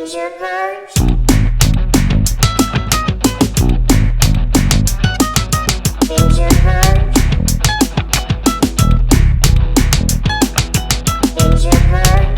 Binge and Purge. Binge and Purge. Binge and Purge.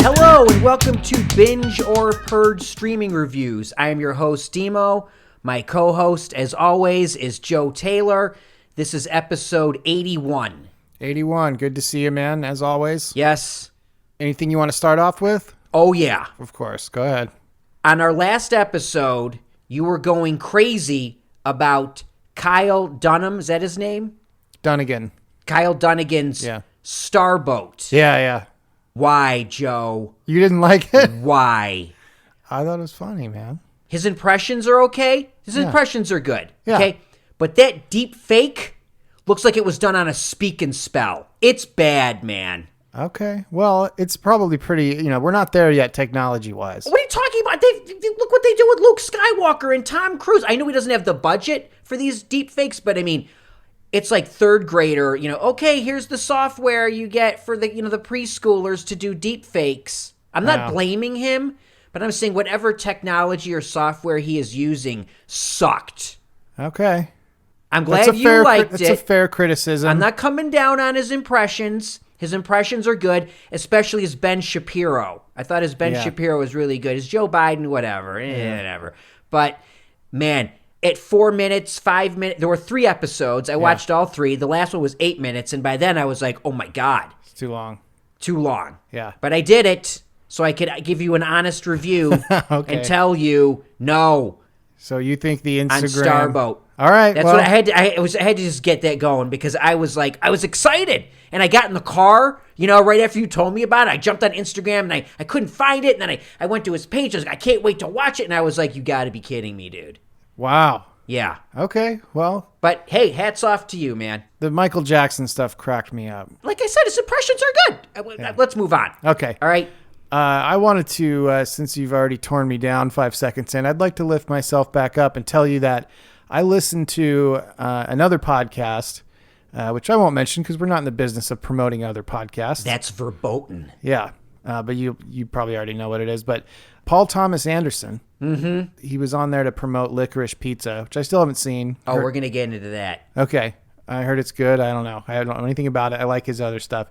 Hello and welcome to Binge or Purge streaming reviews. I am your host, Dimo. My co-host, as always, is Joe Taylor. This is episode 81. 81. Good to see you, man, as always. Yes. Anything you want to start off with? Oh, yeah. Of course. Go ahead. On our last episode, you were going crazy about Kyle Dunham. Is that his name? Dunnigan. Kyle Dunnigan's Starboat. Yeah. Why, Joe? You didn't like it? Why? I thought it was funny, man. His impressions are okay. His impressions are good. Yeah. Okay. But that deep fake looks like it was done on a speak and spell. It's bad, man. Okay. Well, it's probably pretty, we're not there yet technology-wise. What are you talking about? Look what they do with Luke Skywalker and Tom Cruise. I know he doesn't have the budget for these deep fakes, but I mean, it's like third grader, okay, here's the software you get for the preschoolers to do deep fakes. I'm not blaming him, but I'm saying whatever technology or software he is using sucked. Okay. I'm glad you liked it. It's a fair criticism. I'm not coming down on his impressions. His impressions are good, especially his Ben Shapiro. I thought his Ben Shapiro was really good. His Joe Biden, whatever. Whatever. But, man, at 4 minutes, 5 minutes, there were 3 episodes. I watched all 3. The last one was 8 minutes, and by then I was like, oh, my God. It's too long. Too long. Yeah. But I did it so I could give you an honest review and tell you, no. So you think the Instagram... On Starboat. All right. That's what I had to. I had to just get that going because I was excited, and I got in the car. Right after you told me about it, I jumped on Instagram and I couldn't find it, and then I went to his page. I was like, I can't wait to watch it, and I was like, you got to be kidding me, dude. Wow. Yeah. Okay. Well. But hey, hats off to you, man. The Michael Jackson stuff cracked me up. Like I said, his impressions are good. Let's move on. Okay. All right. I wanted to, since you've already torn me down 5 seconds in, I'd like to lift myself back up and tell you that I listened to another podcast, which I won't mention because we're not in the business of promoting other podcasts. That's verboten. Yeah, but you probably already know what it is. But Paul Thomas Anderson, he was on there to promote Licorice Pizza, which I still haven't seen. Oh, we're going to get into that. Okay. I heard it's good. I don't know. I don't know anything about it. I like his other stuff.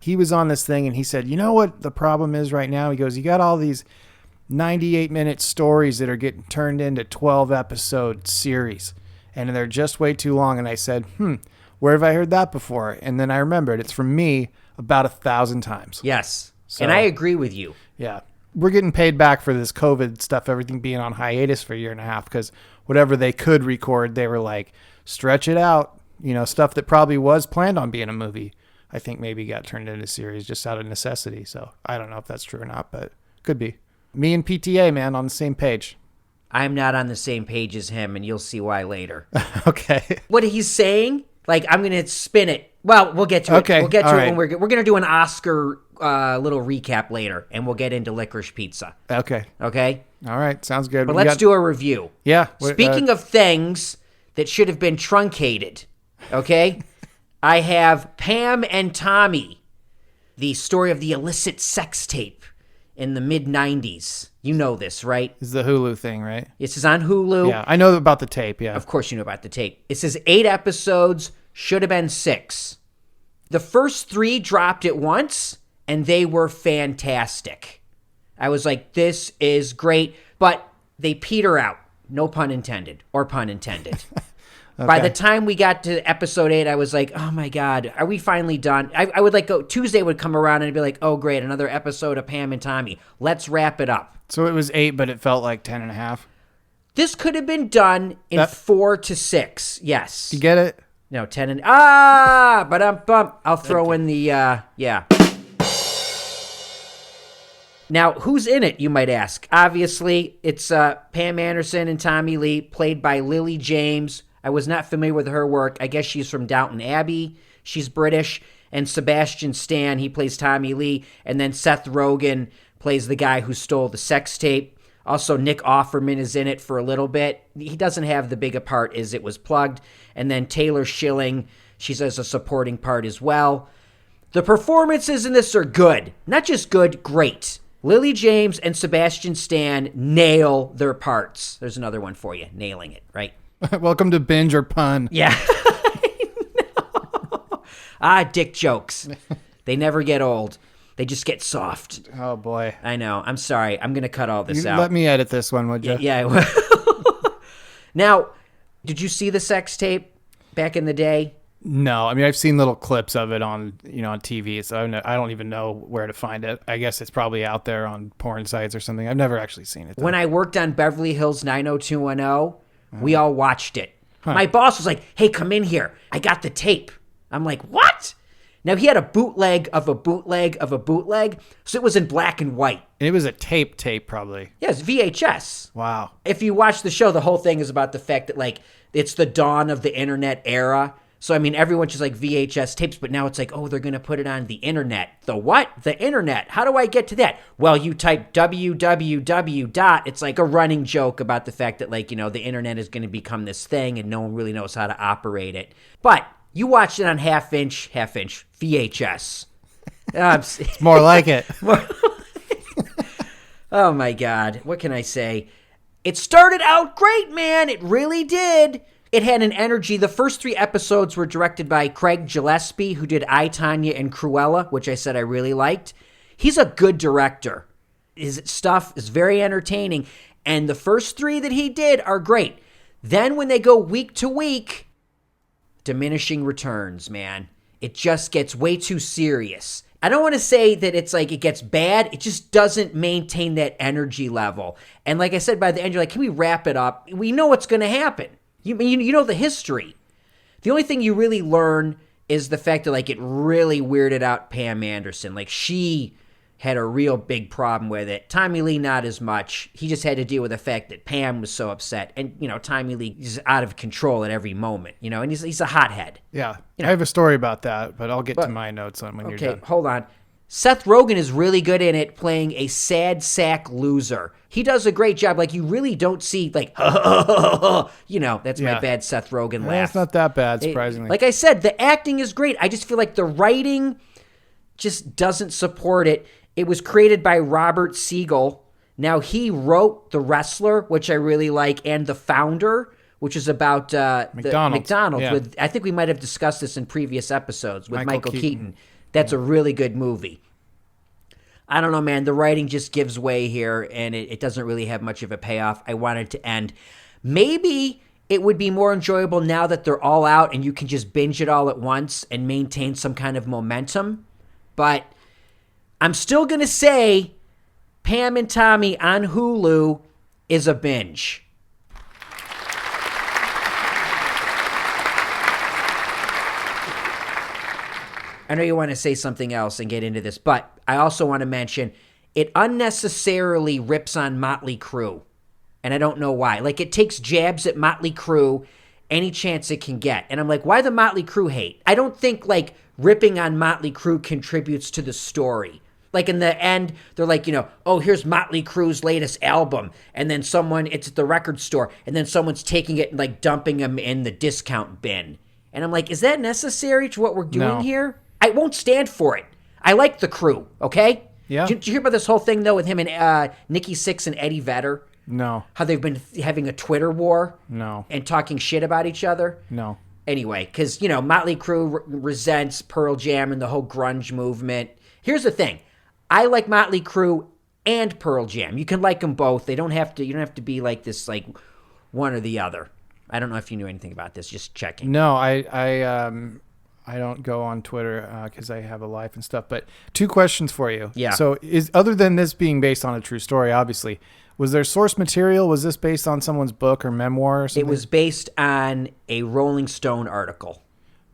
He was on this thing and he said, you know what the problem is right now? He goes, you got all these 98-minute stories that are getting turned into 12-episode series, and they're just way too long. And I said, where have I heard that before? And then I remembered it's from me about 1,000 times. Yes, so, and I agree with you. Yeah. We're getting paid back for this COVID stuff, everything being on hiatus for a year and a half, because whatever they could record, they were like, stretch it out. Stuff that probably was planned on being a movie, I think maybe got turned into a series just out of necessity. So I don't know if that's true or not, but could be. Me and PTA, man, on the same page. I'm not on the same page as him, and you'll see why later. Okay. What he's saying, I'm going to spin it. Well, we'll get to it. Okay. We'll get to All it right. when we're going to do an Oscar little recap later, and we'll get into Licorice Pizza. Okay. Okay? All right. Sounds good. But let's do a review. Yeah. Speaking of things that should have been truncated, okay? I have Pam and Tommy, the story of the illicit sex tape in the mid-90s. You know this, right? This is the Hulu thing, right? This is on Hulu. Yeah, I know about the tape, yeah. Of course you know about the tape. It says 8 episodes, should have been 6. The first 3 dropped at once, and they were fantastic. I was like, this is great, but they peter out. No pun intended, or pun intended. Okay. By the time we got to episode 8, I was like, oh my God, are we finally done? I would Tuesday would come around and I'd be like, oh great, another episode of Pam and Tommy. Let's wrap it up. So it was 8, but it felt like 10 and a half? This could have been done in 4 to 6, yes. You get it? No, 10 and... but I'll throw in the, yeah. Now, who's in it, you might ask? Obviously, it's Pam Anderson and Tommy Lee, played by Lily James. I was not familiar with her work. I guess she's from Downton Abbey. She's British. And Sebastian Stan, he plays Tommy Lee. And then Seth Rogen plays the guy who stole the sex tape. Also, Nick Offerman is in it for a little bit. He doesn't have the big a part as it was plugged. And then Taylor Schilling, she's as a supporting part as well. The performances in this are good. Not just good, great. Lily James and Sebastian Stan nail their parts. There's another one for you. Nailing it, right? Welcome to Binge or Pun. Yeah. Dick jokes. They never get old. They just get soft. Oh, boy. I know. I'm sorry. I'm going to cut all this out. Let me edit this one, would you? Yeah, I will. Now, did you see the sex tape back in the day? No. I mean, I've seen little clips of it on TV, so I don't even know where to find it. I guess it's probably out there on porn sites or something. I've never actually seen it, though. When I worked on Beverly Hills 90210, we all watched it. My boss was like, hey, come in here. I got the tape. I'm like, what? Now, he had a bootleg of a bootleg of a bootleg, so it was in black and white. And it was a tape, probably. Yeah, it's VHS. Wow. If you watch the show, the whole thing is about the fact that, like, it's the dawn of the internet era. So, I mean, everyone's just like VHS tapes, but now it's like, oh, they're going to put it on the internet. The what? The internet. How do I get to that? Well, you type www. It's like a running joke about the fact that, like, the internet is going to become this thing and no one really knows how to operate it. But you watched it on half-inch VHS. It's more like it. Oh, my God. What can I say? It started out great, man. It really did. It had an energy. The first 3 episodes were directed by Craig Gillespie, who did I, Tonya, and Cruella, which I said I really liked. He's a good director. His stuff is very entertaining, and the first 3 that he did are great. Then when they go week to week, diminishing returns, man. It just gets way too serious. I don't want to say that it's like it gets bad. It just doesn't maintain that energy level. And like I said, by the end, you're like, can we wrap it up? We know what's going to happen. You know the history. The only thing you really learn is the fact that, like, it really weirded out Pam Anderson. Like, she had a real big problem with it. Tommy Lee, not as much. He just had to deal with the fact that Pam was so upset. And, Tommy Lee is out of control at every moment, and he's a hothead. Yeah. I have a story about that, but I'll get to my notes on when you're done. Okay, hold on. Seth Rogen is really good in it, playing a sad sack loser. He does a great job. Like, you really don't see, like, that's my bad Seth Rogen laugh. It's not that bad, surprisingly. Like I said, the acting is great. I just feel like the writing just doesn't support it. It was created by Robert Siegel. Now, he wrote The Wrestler, which I really like, and The Founder, which is about McDonald's. Yeah. I think we might have discussed this in previous episodes with Michael Keaton. That's a really good movie. I don't know, man. The writing just gives way here, and it doesn't really have much of a payoff. I wanted to end. Maybe it would be more enjoyable now that they're all out and you can just binge it all at once and maintain some kind of momentum. But I'm still going to say Pam and Tommy on Hulu is a binge. I know you want to say something else and get into this, but I also want to mention it unnecessarily rips on Motley Crue, and I don't know why. Like, it takes jabs at Motley Crue any chance it can get, and I'm like, why the Motley Crue hate? I don't think, like, ripping on Motley Crue contributes to the story. Like, in the end, they're like, oh, here's Motley Crue's latest album, and then it's at the record store, and then someone's taking it and, like, dumping them in the discount bin. And I'm like, is that necessary to what we're doing here? I won't stand for it. I like the Crew, okay? Yeah. Did you hear about this whole thing, though, with him and Nikki Sixx and Eddie Vedder? No. How they've been having a Twitter war? No. And talking shit about each other? No. Anyway, because, Motley Crue resents Pearl Jam and the whole grunge movement. Here's the thing. I like Motley Crue and Pearl Jam. You can like them both. You don't have to be like this, like, one or the other. I don't know if you knew anything about this. Just checking. No, I don't go on Twitter because I have a life and stuff. But 2 questions for you. Yeah. So other than this being based on a true story, obviously, was there source material? Was this based on someone's book or memoir or something? It was based on a Rolling Stone article.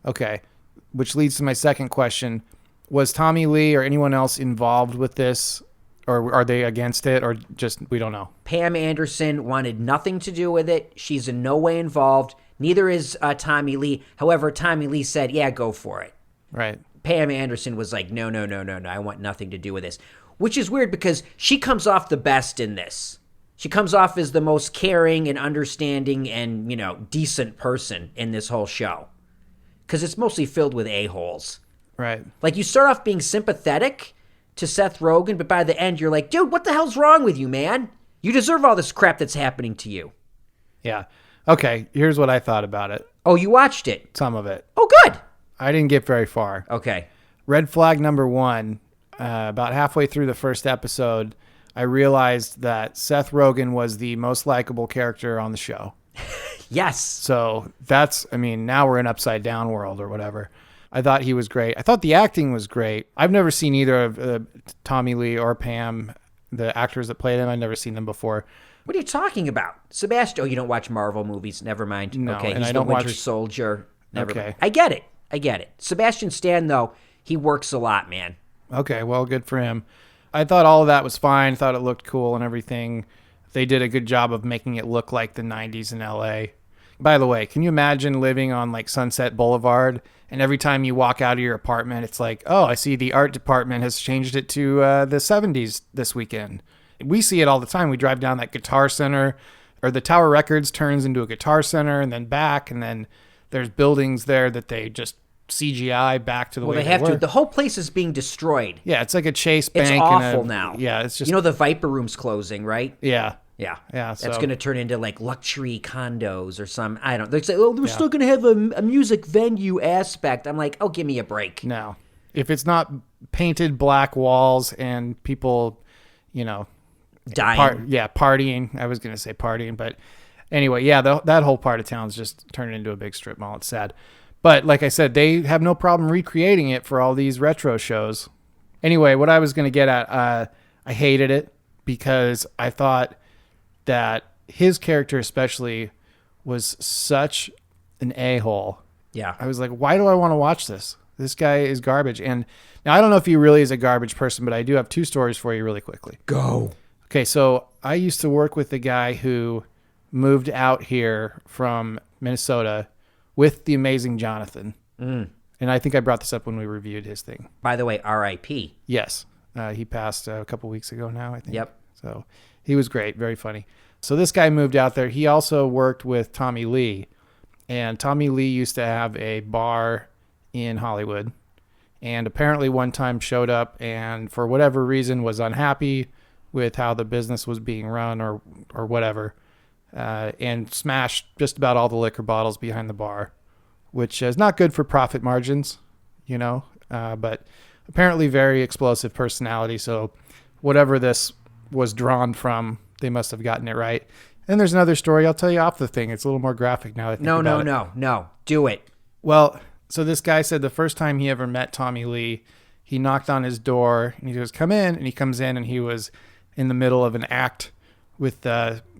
Okay. Which leads to my second question. Was Tommy Lee or anyone else involved with this? Or are they against it? Or just, we don't know? Pam Anderson wanted nothing to do with it. She's in no way involved. Neither is Tommy Lee. However, Tommy Lee said, yeah, go for it. Right. Pam Anderson was like, no. I want nothing to do with this. Which is weird because she comes off the best in this. She comes off as the most caring and understanding and, decent person in this whole show. Because it's mostly filled with a-holes. Right. Like, you start off being sympathetic to Seth Rogen, but by the end, you're like, dude, what the hell's wrong with you, man? You deserve all this crap that's happening to you. Yeah. Okay, here's what I thought about it. Oh, you watched it? Some of it. Oh, good. I didn't get very far. Okay. Red flag number 1, about halfway through the first episode, I realized that Seth Rogen was the most likable character on the show. Yes. So now we're in upside down world or whatever. I thought he was great. I thought the acting was great. I've never seen either of Tommy Lee or Pam, the actors that played them. I've never seen them before. What are you talking about? Sebastian, you don't watch Marvel movies. Never mind. No, okay, and he's I the don't Winter watch... Soldier. Never Okay. mind. I get it. Sebastian Stan, though, he works a lot, man. Okay, well, good for him. I thought all of that was fine. Thought it looked cool and everything. They did a good job of making it look like the 90s in LA. By the way, can you imagine living on like Sunset Boulevard and every time you walk out of your apartment, it's like, oh, I see the art department has changed it to the 70s this weekend. We see it all the time. We drive down that Guitar Center, or the Tower Records turns into a Guitar Center and then back, and then there's buildings there that they just CGI back to the way Well, they have were. to. The whole place is being destroyed. Yeah, it's like a Chase Bank. It's awful now. Yeah, it's just... the Viper Room's closing, right? Yeah. Yeah. Yeah, That's so- going to turn into like luxury condos or some, I don't know. They say, oh, we're still going to have a music venue aspect. I'm like, oh, give me a break. No. If it's not painted black walls and people, Dying. partying. I was going to say partying, but anyway, yeah, that whole part of town's just turned into a big strip mall. It's sad. But like I said, they have no problem recreating it for all these retro shows. Anyway, what I was going to get at, I hated it because I thought that his character especially was such an a-hole. Yeah. I was like, why do I want to watch this? This guy is garbage. And now I don't know if he really is a garbage person, but I do have 2 stories for you really quickly. Go. Okay, so I used to work with a guy who moved out here from Minnesota with the amazing Jonathan. And I think I brought this up when we reviewed his thing. By the way, R.I.P. Yes. He passed a couple weeks ago now, I think. Yep. So he was great. Very funny. So this guy moved out there. He also worked with Tommy Lee. And Tommy Lee used to have a bar in Hollywood. And apparently one time showed up and for whatever reason was unhappy with how the business was being run or whatever. And smashed just about all the liquor bottles behind the bar, which is not good for profit margins, but apparently very explosive personality. So whatever this was drawn from, they must have gotten it right. And there's another story I'll tell you off the thing. It's a little more graphic now. No. Do it. Well, so this guy said the first time he ever met Tommy Lee, he knocked on his door and he goes, come in. And he comes in and he was in the middle of an act with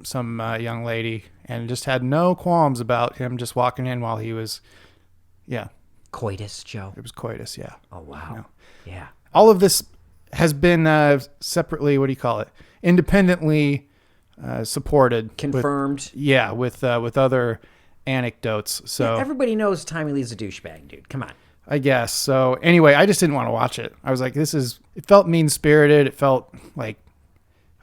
some young lady and just had no qualms about him just walking in while he was, Coitus, Joe. it was coitus, yeah. Oh, wow. Yeah. All of this has been separately, independently supported. Confirmed. With other anecdotes. So Everybody knows Tommy Lee's a douchebag, dude. Come on. I guess. So anyway, I just didn't want to watch it. I was like, it felt mean-spirited. It felt like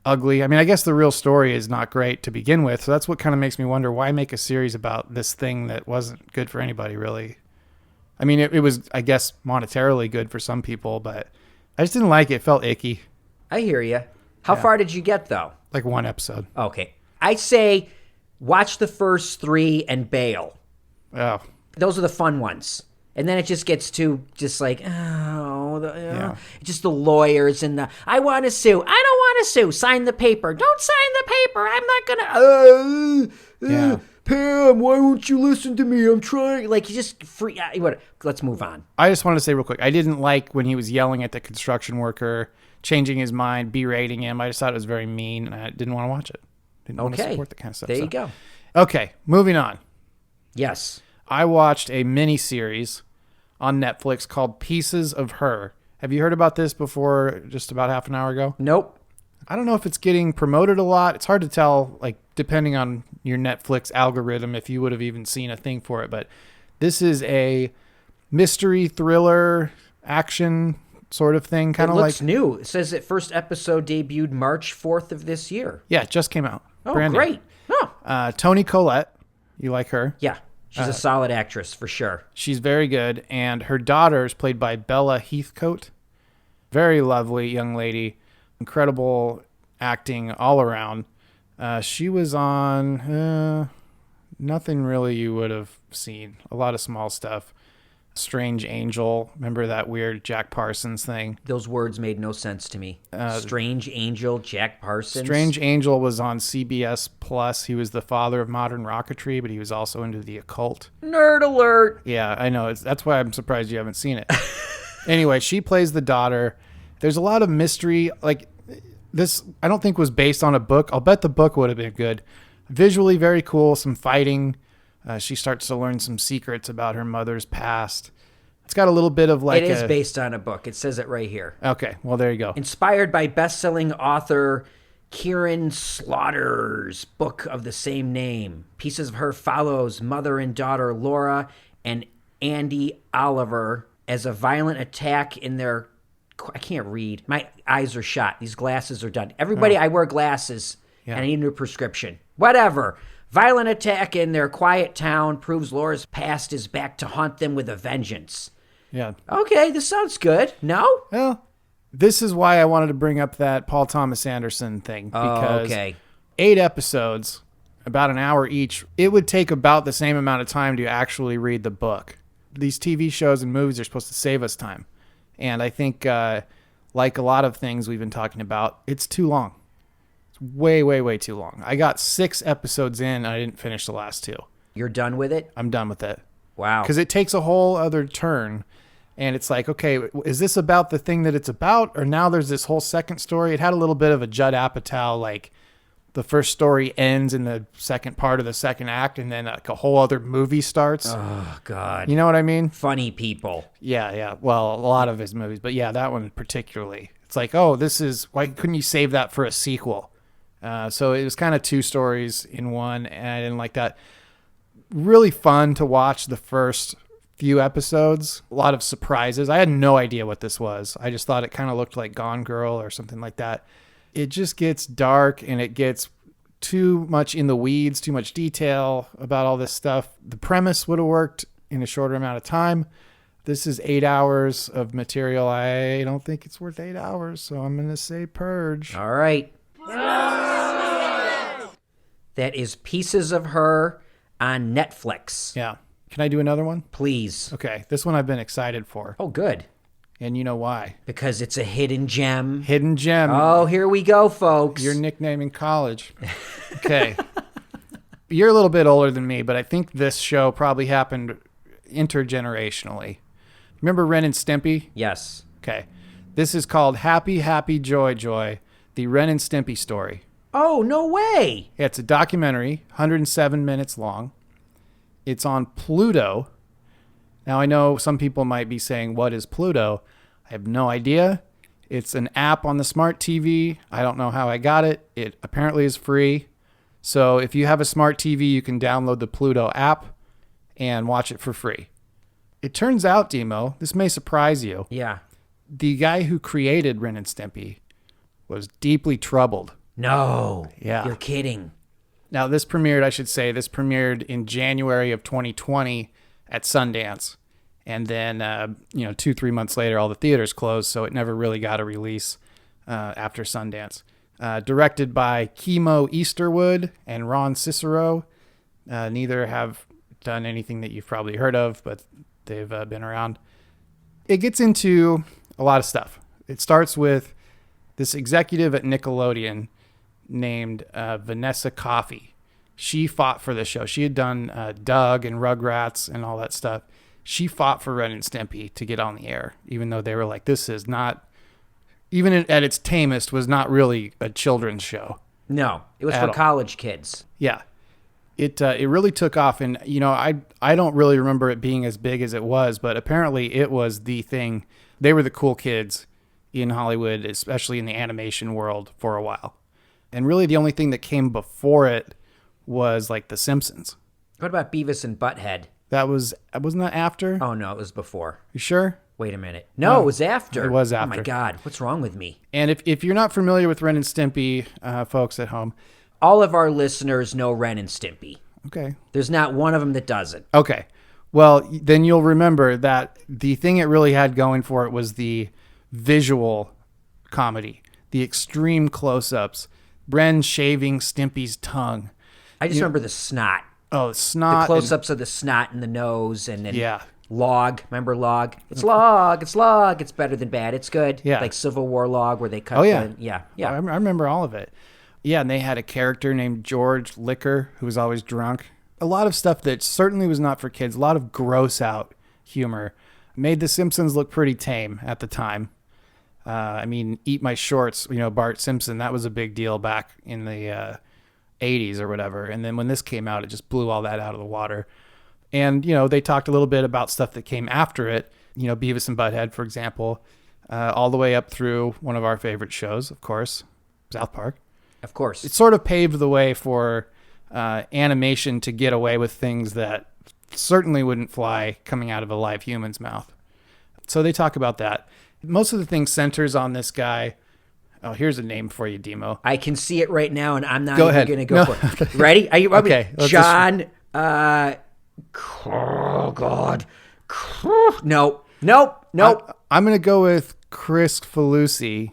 ugly. I mean, I guess the real story is not great to begin with. So that's what kind of makes me wonder, why make a series about this thing that wasn't good for anybody, really? I mean, it was, I guess, monetarily good for some people, but I just didn't like it. It felt icky. I hear you. How far did you get, though? Like 1 episode. Okay. I say watch the first 3 and bail. Oh, Those are the fun ones. And then it just gets to just like, just the lawyers and the, I want to sue. I don't want to sue. Sign the paper. Don't sign the paper. I'm not going to. Pam, why won't you listen to me? I'm trying. Like, you just free. Let's move on. I just wanted to say real quick, I didn't like when he was yelling at the construction worker, changing his mind, berating him. I just thought it was very mean, and I didn't want to watch it. Didn't want to support that kind of stuff. There you go. Okay, moving on. Yes. I watched a mini-series on Netflix called Pieces of Her. Have you heard about this before, just about half an hour ago? Nope. I don't know if it's getting promoted a lot. It's hard to tell, like, depending on your Netflix algorithm, if you would have even seen a thing for it. But this is a mystery thriller action sort of thing, kind It of like looks new. It says that first episode debuted March 4th of this year. yeah, it just came out. Oh, Brand new. great. Oh, Toni Collette, you like her? yeah. She's a solid actress for sure. She's very good, and her daughter is played by Bella Heathcote. Very lovely young lady, incredible acting all around. She was on nothing really you would have seen. A lot of small stuff. Strange Angel. Remember that weird Jack Parsons thing? Those words made no sense to me. Strange Angel, Jack Parsons. Strange Angel was on CBS Plus. He was the father of modern rocketry, but he was also into the occult. Nerd alert. Yeah, I know. That's why I'm surprised you haven't seen it. Anyway, she plays the daughter. There's a lot of mystery. Like this, I don't think was based on a book. I'll bet the book would have been good. Visually very cool. Some fighting. She starts to learn some secrets about her mother's past. It's got a little bit of like It is based on a book. It says it right here. Okay, well, there you go. Inspired by best-selling author Kieran Slaughter's book of the same name. Pieces of her follows mother and daughter Laura and Andy Oliver as a violent attack in their... I can't read. My eyes are shot. These glasses are done. Everybody, I wear glasses and I need a new prescription. Whatever. Violent attack in their quiet town proves Laura's past is back to haunt them with a vengeance. Yeah. Okay, this sounds good. No? Well, this is why I wanted to bring up that Paul Thomas Anderson thing. Because okay. 8 episodes, about an hour each, it would take about the same amount of time to actually read the book. These TV shows and movies are supposed to save us time. And I think, like a lot of things we've been talking about, it's too long. It's way, way, way too long. I got 6 episodes in, and I didn't finish the last 2. You're done with it? I'm done with it. Wow. Because it takes a whole other turn. And it's like, okay, is this about the thing that it's about? Or now there's this whole second story? It had a little bit of a Judd Apatow, like the first story ends in the second part of the second act, and then like a whole other movie starts. Oh, God. You know what I mean? Funny people. Yeah. Well, a lot of his movies. But yeah, that one particularly. It's like, oh, why couldn't you save that for a sequel? So it was kind of 2 stories in one, and I didn't like that. Really fun to watch the first few episodes. A lot of surprises. I had no idea what this was. I just thought it kind of looked like Gone Girl or something like that. It just gets dark, and it gets too much in the weeds, too much detail about all this stuff. The premise would have worked in a shorter amount of time. This is 8 hours of material. I don't think it's worth 8 hours, so I'm going to say Purge. All right. That is Pieces of Her on Netflix. Yeah. Can I do another one? Please. Okay. This one I've been excited for. Oh, good. And you know why? Because it's a hidden gem. Hidden gem. Oh, here we go, folks. Your nickname in college. Okay. You're a little bit older than me, but I think this show probably happened intergenerationally. Remember Ren and Stimpy? Yes. Okay. This is called Happy, Happy, Joy, Joy, the Ren and Stimpy story. Oh, no way. Yeah, it's a documentary, 107 minutes long. It's on Pluto. Now, I know some people might be saying, what is Pluto? I have no idea. It's an app on the smart TV. I don't know how I got it. It apparently is free. So if you have a smart TV, you can download the Pluto app and watch it for free. It turns out, Dimo, this may surprise you. Yeah. The guy who created Ren and Stimpy was deeply troubled. No. Yeah. You're kidding. Now, this premiered in January of 2020 at Sundance. And then, 2-3 months later, all the theaters closed, so it never really got a release after Sundance. Directed by Kimo Easterwood and Ron Cicero. Neither have done anything that you've probably heard of, but they've been around. It gets into a lot of stuff. It starts with this executive at Nickelodeon named Vanessa Coffey. She fought for the show. She had done Doug and Rugrats and all that stuff. She fought for Ren and Stimpy to get on the air, even though they were like, this is not, even at its tamest, was not really a children's show. No, it was At for all. college kids. Yeah. It really took off, and I don't really remember it being as big as it was, but apparently it was the thing. They were the cool kids in Hollywood, especially in the animation world, for a while. And really the only thing that came before it was like The Simpsons. What about Beavis and Butthead? Wasn't that after? Oh, no, it was before. You sure? Wait a minute. No, it was after. It was Oh, after. my God. What's wrong with me? And if you're not familiar with Ren and Stimpy, folks at home, All of our listeners know Ren and Stimpy. okay. There's not one of them that doesn't. Okay. Well, then you'll remember that the thing it really had going for it was the visual comedy, the extreme close-ups, Ren shaving Stimpy's tongue. I just remember the snot. Oh, snot. The close-ups of the snot in the nose, and then Yeah. Log. Remember Log? It's Log. It's Log. It's better than bad. It's good. Yeah. Like Civil War Log, where they cut. Oh, yeah. Yeah. I remember all of it. Yeah, and they had a character named George Liquor who was always drunk. A lot of stuff that certainly was not for kids. A lot of gross out humor. Made The Simpsons look pretty tame at the time. I mean, Eat My Shorts, Bart Simpson, that was a big deal back in the 80s or whatever. And then when this came out, it just blew all that out of the water. And, they talked a little bit about stuff that came after it. Beavis and Butthead, for example, all the way up through one of our favorite shows, of course, South Park. Of course. It sort of paved the way for animation to get away with things that certainly wouldn't fly coming out of a live human's mouth. So they talk about that. Most of the thing centers on this guy. Oh, here's a name for you, Dimo. I can see it right now, and I'm not Go even ahead. going to go No. for it. Ready? Are you ready? Okay, let's John. Oh, God. Nope. I'm going to go with Chris Falusi.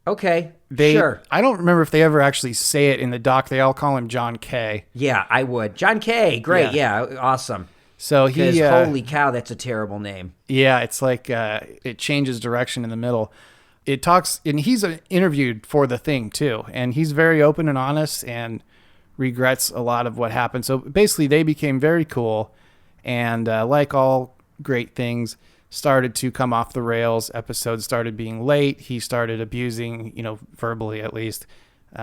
Okay. Sure. I don't remember if they ever actually say it in the doc. They all call him John K. Yeah, I would. John K. Great. Yeah. Awesome. So Because he, holy cow, that's a terrible name. yeah, it's like it changes direction in the middle. It talks, and he's interviewed for the thing too, and he's very open and honest and regrets a lot of what happened. So basically, they became very cool, and like all great things, started to come off the rails. Episodes started being late. He started abusing, verbally at least,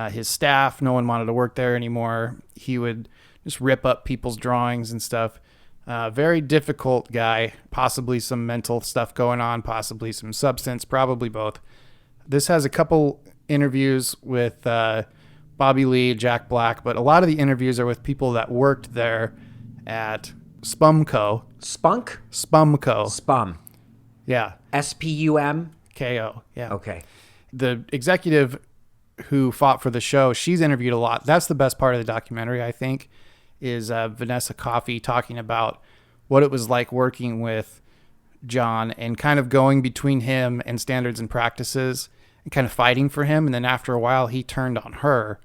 his staff. No one wanted to work there anymore. He would just rip up people's drawings and stuff. Very difficult guy, possibly some mental stuff going on, possibly some substance, probably both. This has a couple interviews with Bobby Lee, Jack Black, but a lot of the interviews are with people that worked there at Spumco. Spunk? Spumco. Spum. Yeah. SPUM? KO. Yeah. Okay. The executive who fought for the show, she's interviewed a lot. That's the best part of the documentary, I think, is Vanessa Coffey talking about what it was like working with John and kind of going between him and standards and practices and kind of fighting for him. And then after a while, he turned on her,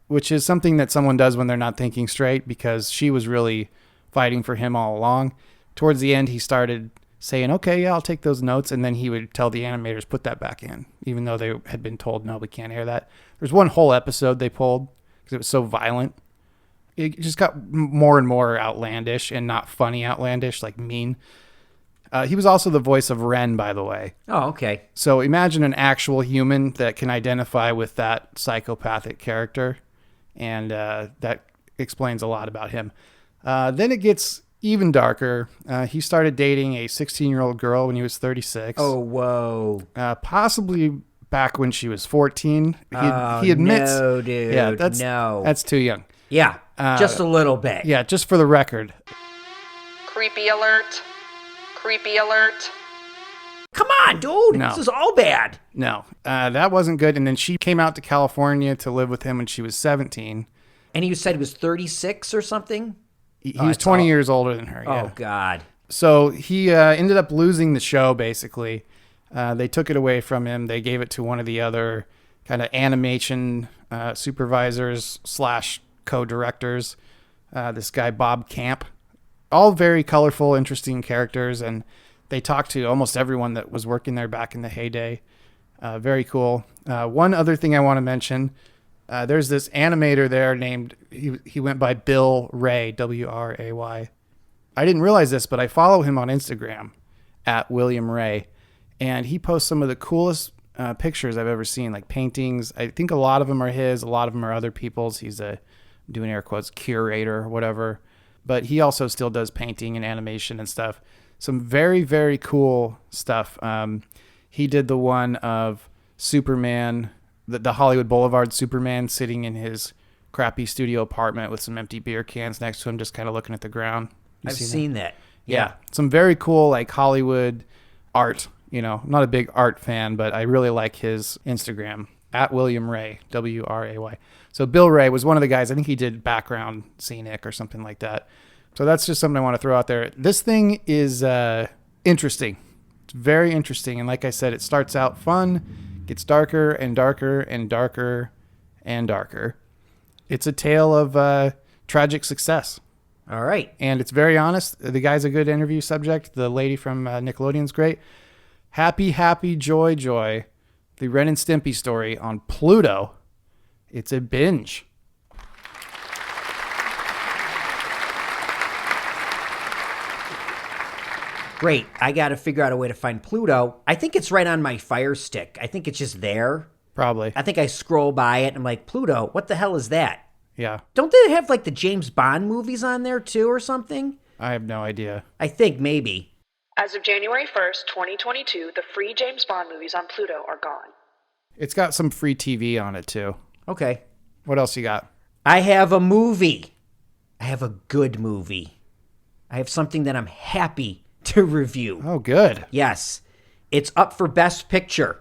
which is something that someone does when they're not thinking straight, because she was really fighting for him all along. Towards the end, he started saying, okay, yeah, I'll take those notes. And then he would tell the animators, put that back in, even though they had been told, no, we can't air that. There's one whole episode they pulled because it was so violent. It just got more and more outlandish, and not funny outlandish, like mean. He was also the voice of Ren, by the way. Oh, okay. So imagine an actual human that can identify with that psychopathic character, and that explains a lot about him. Then it gets even darker. He started dating a 16-year-old girl when he was 36. Oh, whoa. Possibly back when she was 14. He admits. No, dude. Yeah, no. that's too young. Yeah, just a little bit. Yeah, just for the record. Creepy alert. Creepy alert. Come on, dude. No. This is all bad. No, that wasn't good. And then she came out to California to live with him when she was 17. And you said he was 36 or something? He was 20 years older than her. Yeah. Oh, God. So he ended up losing the show, basically. They took it away from him. They gave it to one of the other kind of animation supervisors / co-directors, this guy, Bob Camp. All very colorful, interesting characters, and they talked to almost everyone that was working there back in the heyday. Very cool. One other thing I want to mention, there's this animator there named, he went by Bill Ray, W-R-A-Y. I didn't realize this, but I follow him on Instagram at William Ray, and he posts some of the coolest pictures I've ever seen, like paintings. I think a lot of them are his, a lot of them are other people's. He's a, doing air quotes, curator or whatever. But he also still does painting and animation and stuff. Some very, very cool stuff. He did the one of Superman, the Hollywood Boulevard Superman, sitting in his crappy studio apartment with some empty beer cans next to him, just kind of looking at the ground. I've seen that. Yeah. Some very cool, like, Hollywood art. You know, I'm not a big art fan, but I really like his Instagram, at William Ray, W-R-A-Y. So Bill Ray was one of the guys. I think he did background scenic or something like that. So that's just something I want to throw out there. This thing is interesting. It's very interesting. And like I said, it starts out fun, gets darker and darker and darker and darker. It's a tale of tragic success. All right. And it's very honest. The guy's a good interview subject. The lady from Nickelodeon's great. Happy, happy, joy, joy. The Ren and Stimpy story on Pluto. It's a binge. Great. I got to figure out a way to find Pluto. I think it's right on my Fire Stick. I think it's just there. Probably. I think I scroll by it and I'm like, Pluto, what the hell is that? Yeah. Don't they have like the James Bond movies on there too or something? I have no idea. I think maybe. As of January 1st, 2022, the free James Bond movies on Pluto are gone. It's got some free TV on it too. Okay. What else you got? I have a movie. I have a good movie. I have something that I'm happy to review. Oh, good. Yes. It's up for Best Picture.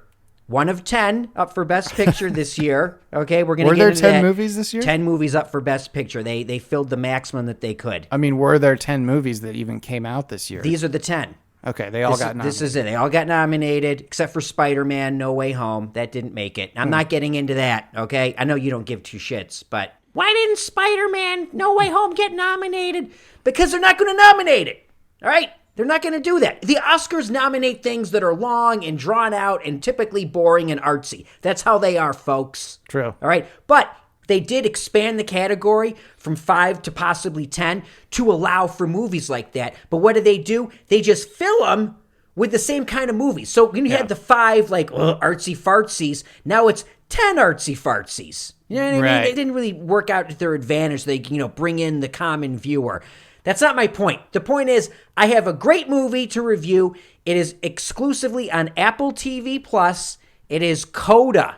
1 of 10 up for Best Picture this year. Okay, we're going to Were get there into 10 that. movies this year? 10 movies up for Best Picture. They filled the maximum that they could. I mean, were there 10 movies that even came out this year? These are the 10. Okay, they all got nominated. This is it. They all got nominated, except for Spider-Man No Way Home. That didn't make it. I'm not getting into that, okay? I know you don't give two shits, but why didn't Spider-Man No Way Home get nominated? Because they're not going to nominate it, all right? They're not going to do that. The Oscars nominate things that are long and drawn out and typically boring and artsy. That's how they are, folks. True. All right? But they did expand the category from 5 to possibly 10 to allow for movies like that. But what do? They just fill them with the same kind of movies. So when you had the 5 like artsy fartsies, now it's 10 artsy fartsies. You know what I mean? Right. They didn't really work out to their advantage. They bring in the common viewer. That's not my point. The point is, I have a great movie to review. It is exclusively on Apple TV Plus. It is CODA.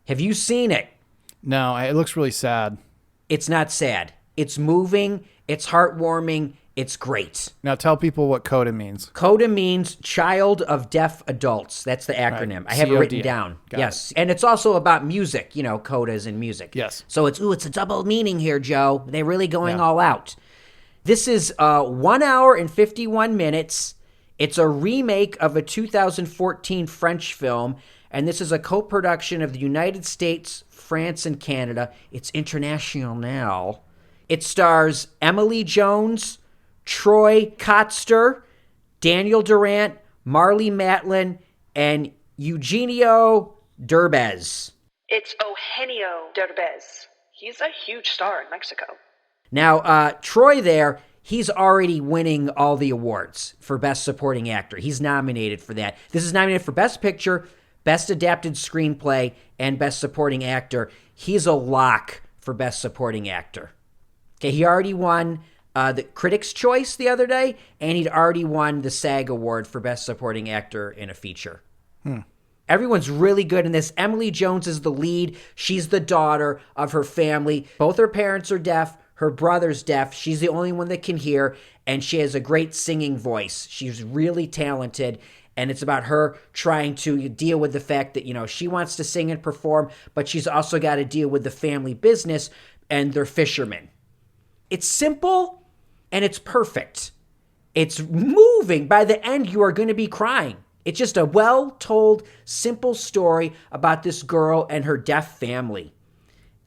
Have you seen it? No, it looks really sad. It's not sad. It's moving. It's heartwarming. It's great. Now tell people what CODA means. CODA means Child of Deaf Adults. That's the acronym. Right. I have it written CODA. down. Got Yes. And it's also about music. CODA is in music. Yes. So it's a double meaning here, Joe. They're really going all out. This is 1 hour and 51 minutes. It's a remake of a 2014 French film, and this is a co-production of the United States, France, and Canada. It's international now. It stars Emily Jones, Troy Kotsur, Daniel Durant, Marlee Matlin, and Eugenio Derbez. It's Eugenio Derbez. He's a huge star in Mexico. Now, Troy there, he's already winning all the awards for Best Supporting Actor. He's nominated for that. This is nominated for Best Picture, Best Adapted Screenplay, and Best Supporting Actor. He's a lock for Best Supporting Actor. Okay, he already won the Critics' Choice the other day, and he'd already won the SAG Award for Best Supporting Actor in a Feature. Everyone's really good in this. Emily Jones is the lead. She's the daughter of her family. Both her parents are deaf. Her brother's deaf. She's the only one that can hear, and she has a great singing voice. She's really talented, and it's about her trying to deal with the fact that, she wants to sing and perform, but she's also got to deal with the family business, and they're fishermen. It's simple, and it's perfect. It's moving. By the end, you are going to be crying. It's just a well-told, simple story about this girl and her deaf family.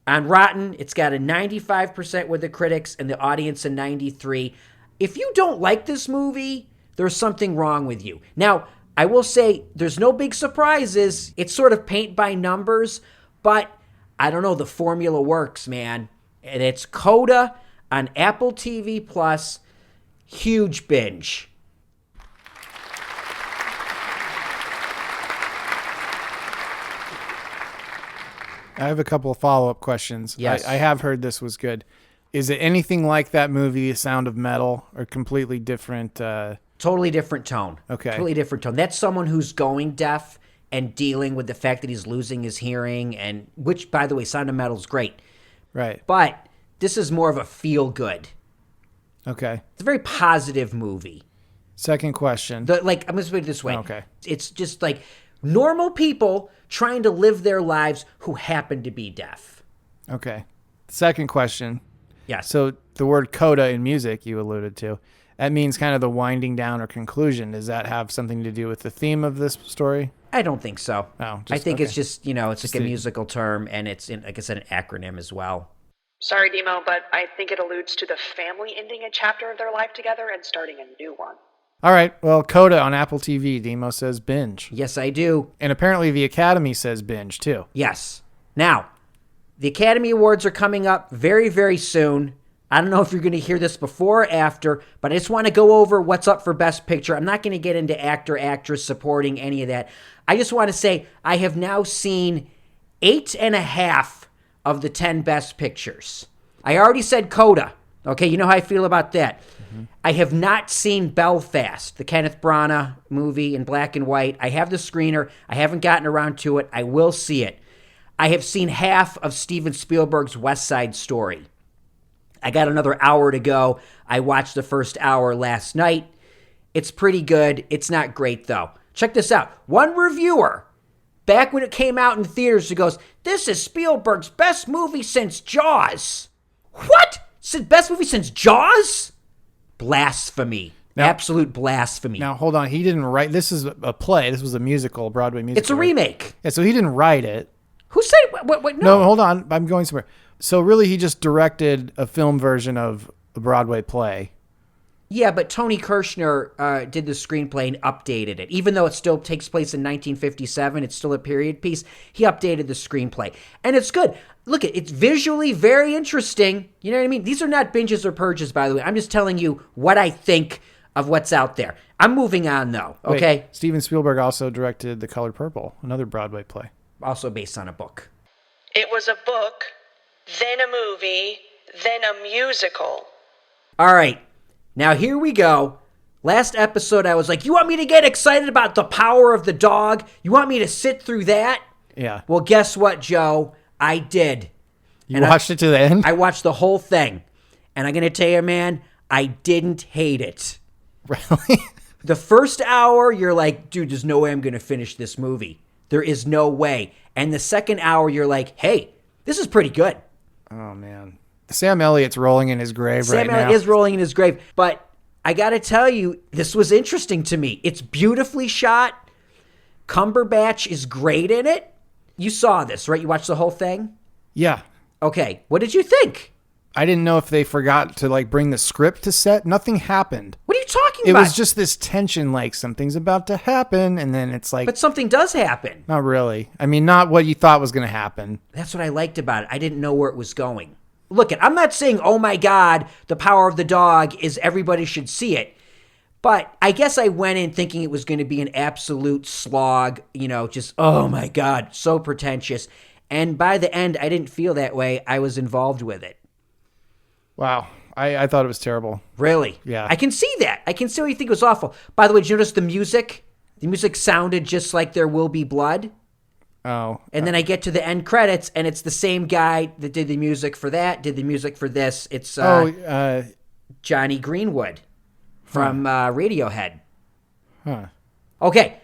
On Rotten, it's got a 95% with the critics and the audience a 93%. If you don't like this movie, there's something wrong with you. Now, I will say there's no big surprises. It's sort of paint by numbers, but I don't know, the formula works, man. And it's CODA on Apple TV Plus. Huge binge. I have a couple of follow-up questions. Yes. I have heard this was good. Is it anything like that movie, Sound of Metal, or completely different? Totally different tone. Okay. Totally different tone. That's someone who's going deaf and dealing with the fact that he's losing his hearing, and which, by the way, Sound of Metal's great. Right. But this is more of a feel-good. Okay. It's a very positive movie. Second question. I'm going to put it this way. Okay. It's just like normal people trying to live their lives who happen to be deaf. Okay. Second question. Yes. So the word coda in music you alluded to, that means kind of the winding down or conclusion. Does that have something to do with the theme of this story? I don't think so. Oh, I think it's okay. just, it's like a musical term, and it's, like I said, an acronym as well. Sorry, Dimo, but I think it alludes to the family ending a chapter of their life together and starting a new one. All right. Well, CODA on Apple TV, Demo says Binge. Yes, I do. And apparently the Academy says Binge, too. Yes. Now, the Academy Awards are coming up very, very soon. I don't know if you're going to hear this before or after, but I just want to go over what's up for Best Picture. I'm not going to get into actor, actress, supporting, any of that. I just want to say I have now seen 8.5 of the 10 Best Pictures. I already said CODA. Okay, you know how I feel about that. Mm-hmm. I have not seen Belfast, the Kenneth Branagh movie in black and white. I have the screener. I haven't gotten around to it. I will see it. I have seen half of Steven Spielberg's West Side Story. I got another hour to go. I watched the first hour last night. It's pretty good. It's not great, though. Check this out. One reviewer, back when it came out in theaters, he goes, "This is Spielberg's best movie since Jaws." What? Best movie since Jaws? Blasphemy. Now, absolute blasphemy. Now, hold on. He didn't write. This is a play. This was a musical, Broadway musical. It's a remake. Yeah, so he didn't write it. Who said what? No, hold on. I'm going somewhere. So really, he just directed a film version of a Broadway play. Yeah, but Tony Kirshner did the screenplay and updated it. Even though it still takes place in 1957, it's still a period piece. He updated the screenplay. And it's good. Look, it's visually very interesting. You know what I mean? These are not binges or purges, by the way. I'm just telling you what I think of what's out there. I'm moving on, though, okay? Wait, Steven Spielberg also directed The Color Purple, another Broadway play. Also based on a book. It was a book, then a movie, then a musical. All right. Now, here we go. Last episode, I was like, you want me to get excited about The Power of the Dog? You want me to sit through that? Yeah. Well, guess what, Joe? I did. You watched it to the end? I watched the whole thing. And I'm going to tell you, man, I didn't hate it. Really? The first hour, you're like, dude, there's no way I'm going to finish this movie. There is no way. And the second hour, you're like, hey, this is pretty good. Oh, man. Sam Elliott's rolling in his grave right now. Sam Elliott is rolling in his grave. But I got to tell you, this was interesting to me. It's beautifully shot. Cumberbatch is great in it. You saw this, right? You watched the whole thing? Yeah. Okay. What did you think? I didn't know if they forgot to bring the script to set. Nothing happened. What are you talking It about? was just this tension, like something's about to happen, and then it's like... But something does happen. Not really. I mean, not what you thought was going to happen. That's what I liked about it. I didn't know where it was going. Look, I'm not saying, oh my God, The Power of the Dog is everybody should see it. But I guess I went in thinking it was going to be an absolute slog, just, oh my God, so pretentious. And by the end, I didn't feel that way. I was involved with it. Wow. I thought it was terrible. Really? Yeah. I can see that. I can see why you think it was awful. By the way, did you notice the music? The music sounded just like There Will Be Blood. Oh. And then I get to the end credits, and it's the same guy that did the music for that, did the music for this. It's Johnny Greenwood from Radiohead. Huh. Okay.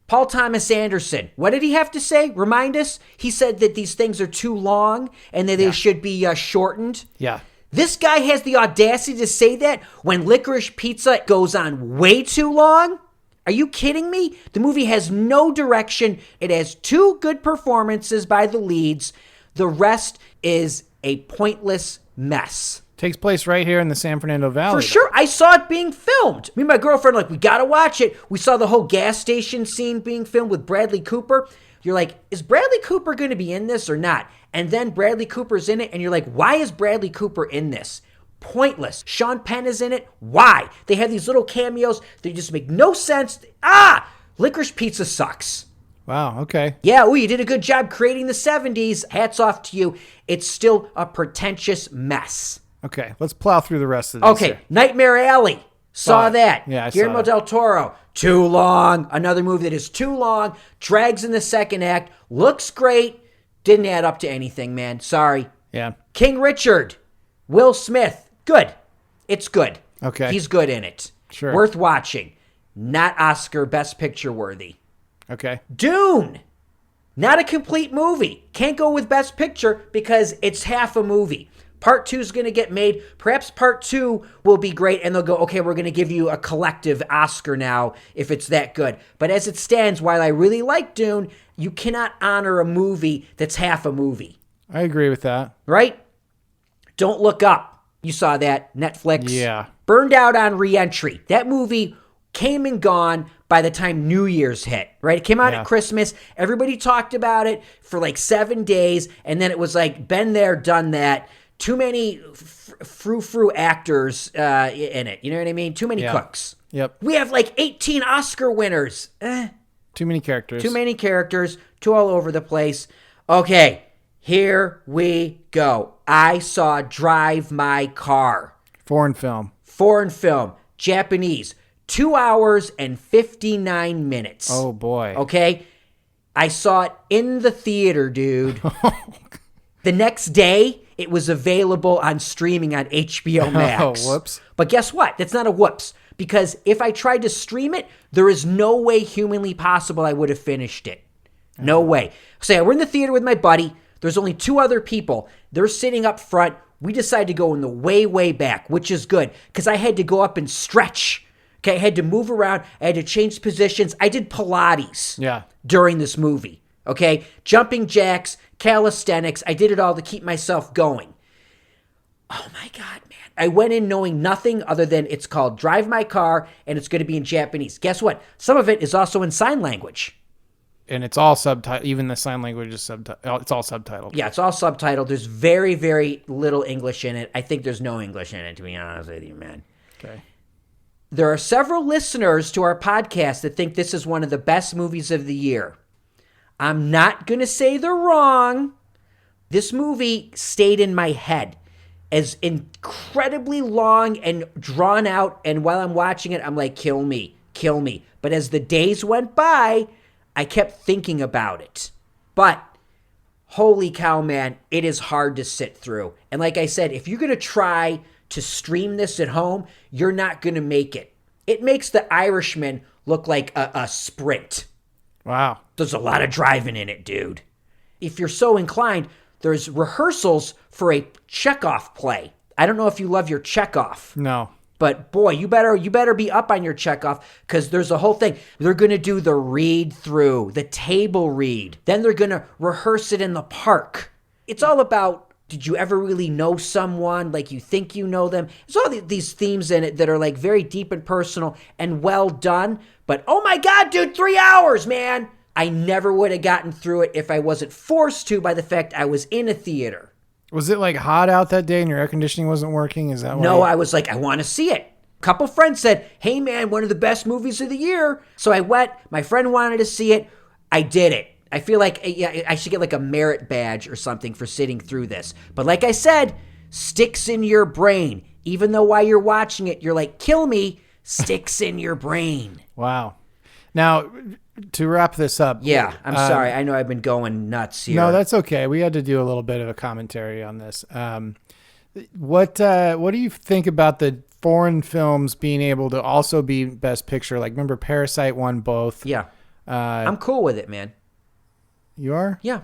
Paul Thomas Anderson. What did he have to say? Remind us. He said that these things are too long and that they should be shortened. Yeah. This guy has the audacity to say that when Licorice Pizza goes on way too long? Are you kidding me? The movie has no direction. It has 2 good performances by the leads. The rest is a pointless mess. Takes place right here in the San Fernando Valley. For sure. I saw it being filmed. Me and my girlfriend we got to watch it. We saw the whole gas station scene being filmed with Bradley Cooper. You're like, is Bradley Cooper going to be in this or not? And then Bradley Cooper's in it, and you're like, why is Bradley Cooper in this? Pointless. Sean Penn is in it. Why? They have these little cameos. They just make no sense. Licorice Pizza sucks. Wow, okay. Yeah, you did a good job creating the 70s. Hats off to you. It's still a pretentious mess. Okay, let's plow through the rest of this. Okay, here. Nightmare Alley. Saw that. Yeah, I saw Guillermo that. del Toro. Too long. Another movie that is too long. Drags in the second act. Looks great. Didn't add up to anything, man. Sorry. Yeah. King Richard. Will Smith. Good. It's good. Okay. He's good in it. Sure. Worth watching. Not Oscar Best Picture worthy. Okay. Dune. Not a complete movie. Can't go with Best Picture because it's half a movie. Part 2 is going to get made. Perhaps part 2 will be great and they'll go, okay, we're going to give you a collective Oscar now if it's that good. But as it stands, while I really like Dune, you cannot honor a movie that's half a movie. I agree with that. Right? Don't Look Up. You saw that. Netflix. Yeah. Burned Out on Re-Entry. That movie came and gone by the time New Year's hit, right? It came out at Christmas. Everybody talked about it for like 7 days. And then it was like, been there, done that. Too many frou-frou actors in it. You know what I mean? Too many cooks. Yep. We have like 18 Oscar winners. Too many characters. Too many characters. Too all over the place. Okay, here we go. I saw Drive My Car. Foreign film. Japanese. 2 hours and 59 minutes. Oh, boy. Okay? I saw it in the theater, dude. The next day, it was available on streaming on HBO Max. Oh, whoops. But guess what? That's not a whoops. Because if I tried to stream it, there is no way humanly possible I would have finished it. No way. So we're in the theater with my buddy. There's only 2 other people. They're sitting up front. We decided to go in the way, way back, which is good. Because I had to go up and stretch. Okay, I had to move around. I had to change positions. I did Pilates during this movie. Okay, jumping jacks, calisthenics. I did it all to keep myself going. Oh my God, man. I went in knowing nothing other than it's called Drive My Car and it's going to be in Japanese. Guess what? Some of it is also in sign language. And it's all subtitled. Even the sign language is subtitled. It's all subtitled. Yeah, it's all subtitled. There's very, very little English in it. I think there's no English in it, to be honest with you, man. Okay. There are several listeners to our podcast that think this is one of the best movies of the year. I'm not going to say they're wrong. This movie stayed in my head as incredibly long and drawn out. And while I'm watching it, I'm like, kill me, kill me. But as the days went by, I kept thinking about it. But holy cow, man, it is hard to sit through. And like I said, if you're going to try to stream this at home, you're not going to make it. It makes The Irishman look like a sprint. Wow. There's a lot of driving in it, dude. If you're so inclined, there's rehearsals for a Chekhov play. I don't know if you love your Chekhov. No. But boy, you better be up on your Chekhov because there's a whole thing. They're going to do the read through, the table read. Then they're going to rehearse it in the park. It's all about, did you ever really know someone like you think you know them? There's all these themes in it that are like very deep and personal and well done. But oh my God, dude, 3 hours, man. I never would have gotten through it if I wasn't forced to by the fact I was in a theater. Was it like hot out that day and your air conditioning wasn't working? Is that why? No, I was like, I want to see it. A couple friends said, hey man, one of the best movies of the year. So I went, my friend wanted to see it. I did it. I feel like I should get like a merit badge or something for sitting through this. But like I said, sticks in your brain. Even though while you're watching it, you're like, kill me, sticks in your brain. Wow. Now, to wrap this up. Yeah, I'm sorry. I know I've been going nuts here. No, that's okay. We had to do a little bit of a commentary on this. What do you think about the foreign films being able to also be Best Picture? Like, remember Parasite won both. Yeah. I'm cool with it, man. You are? Yeah.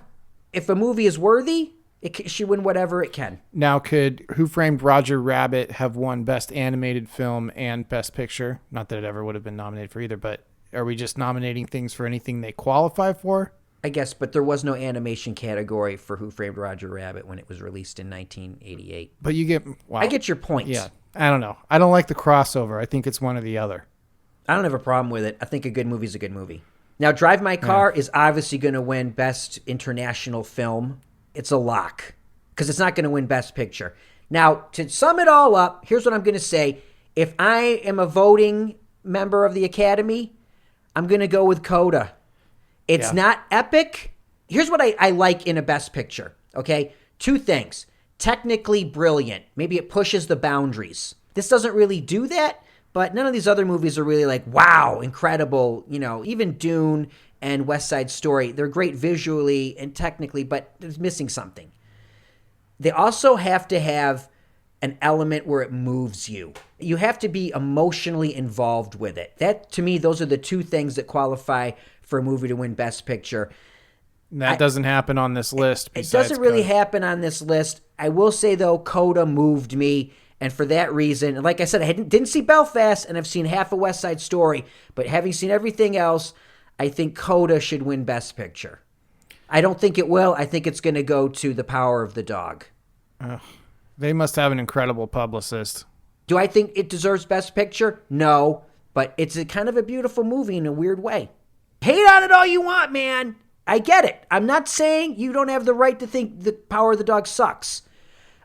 If a movie is worthy, it should win whatever it can. Now, could Who Framed Roger Rabbit have won Best Animated Film and Best Picture? Not that it ever would have been nominated for either, but are we just nominating things for anything they qualify for? I guess, but there was no animation category for Who Framed Roger Rabbit when it was released in 1988. But you get... Wow. I get your point. Yeah. I don't know. I don't like the crossover. I think it's one or the other. I don't have a problem with it. I think a good movie is a good movie. Now, Drive My Car is obviously going to win Best International Film. It's a lock because it's not going to win Best Picture. Now, to sum it all up, here's what I'm going to say. If I am a voting member of the Academy, I'm going to go with CODA. It's not epic. Here's what I like in a Best Picture, okay? 2 things. Technically brilliant. Maybe it pushes the boundaries. This doesn't really do that, but none of these other movies are really like, wow, incredible. You know, even Dune and West Side Story, they're great visually and technically, but it's missing something. They also have to have an element where it moves you. You have to be emotionally involved with it. That, to me, those are the two things that qualify for a movie to win Best Picture. That doesn't happen on this list. It doesn't really happen on this list. I will say, though, CODA moved me. And for that reason, and like I said, I didn't see Belfast, and I've seen half of West Side Story. But having seen everything else, I think CODA should win Best Picture. I don't think it will. I think it's going to go to The Power of the Dog. They must have an incredible publicist. Do I think it deserves Best Picture? No. But it's a kind of a beautiful movie in a weird way. Hate on it all you want, man. I get it. I'm not saying you don't have the right to think The Power of the Dog sucks.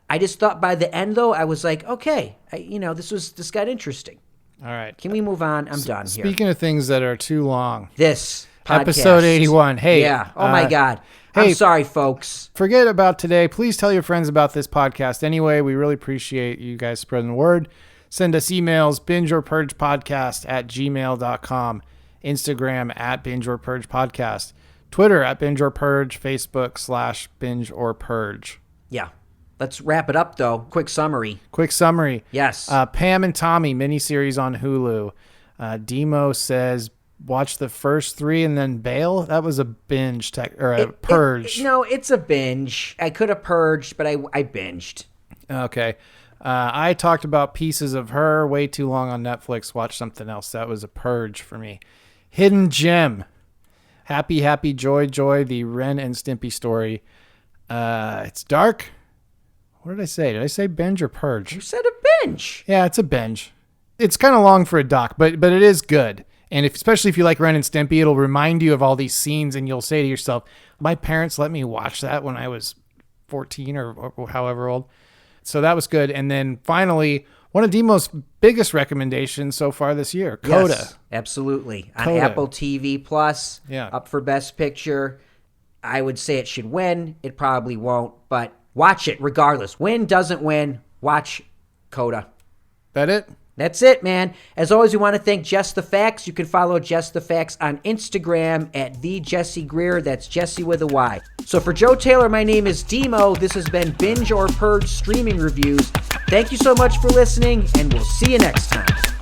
I just thought by the end, though, I was like, okay, this got interesting. All right. Can we move on? I'm done here. Speaking of things that are too long. This podcast. Episode 81. Hey. Yeah. Oh, my God. Hey, I'm sorry, folks. Forget about today. Please tell your friends about this podcast. Anyway, we really appreciate you guys spreading the word. Send us emails, bingeorpurgepodcast@gmail.com, Instagram @bingeorpurgepodcast, Twitter @bingeorpurge, Facebook /bingeorpurge. Yeah. Let's wrap it up, though. Quick summary. Yes. Pam and Tommy miniseries on Hulu. Dimo says, watch the first 3 and then bail. That was a binge purge. No, it's a binge. I could have purged, but I binged. Okay. I talked about Pieces of Her way too long on Netflix. Watch something else. That was a purge for me. Hidden Gem. Happy, Happy, Joy, Joy. The Ren and Stimpy story. It's dark. What did I say? Did I say binge or purge? You said a binge. Yeah, it's a binge. It's kind of long for a doc, but it is good. And especially if you like Ren and Stimpy, it'll remind you of all these scenes, and you'll say to yourself, my parents let me watch that when I was 14 or however old. So that was good. And then finally, one of Dimo's biggest recommendations so far this year, CODA. Yes, absolutely. On CODA. Apple TV Plus, Yeah. up for Best Picture. I would say it should win. It probably won't, but watch it regardless. Win, doesn't win, watch CODA. That it? That's it, man. As always, we want to thank Just the Facts. You can follow Just the Facts on Instagram @TheJesseGreer. That's Jesse with a Y. So for Joe Taylor, my name is Dimo. This has been Binge or Purge Streaming Reviews. Thank you so much for listening, and we'll see you next time.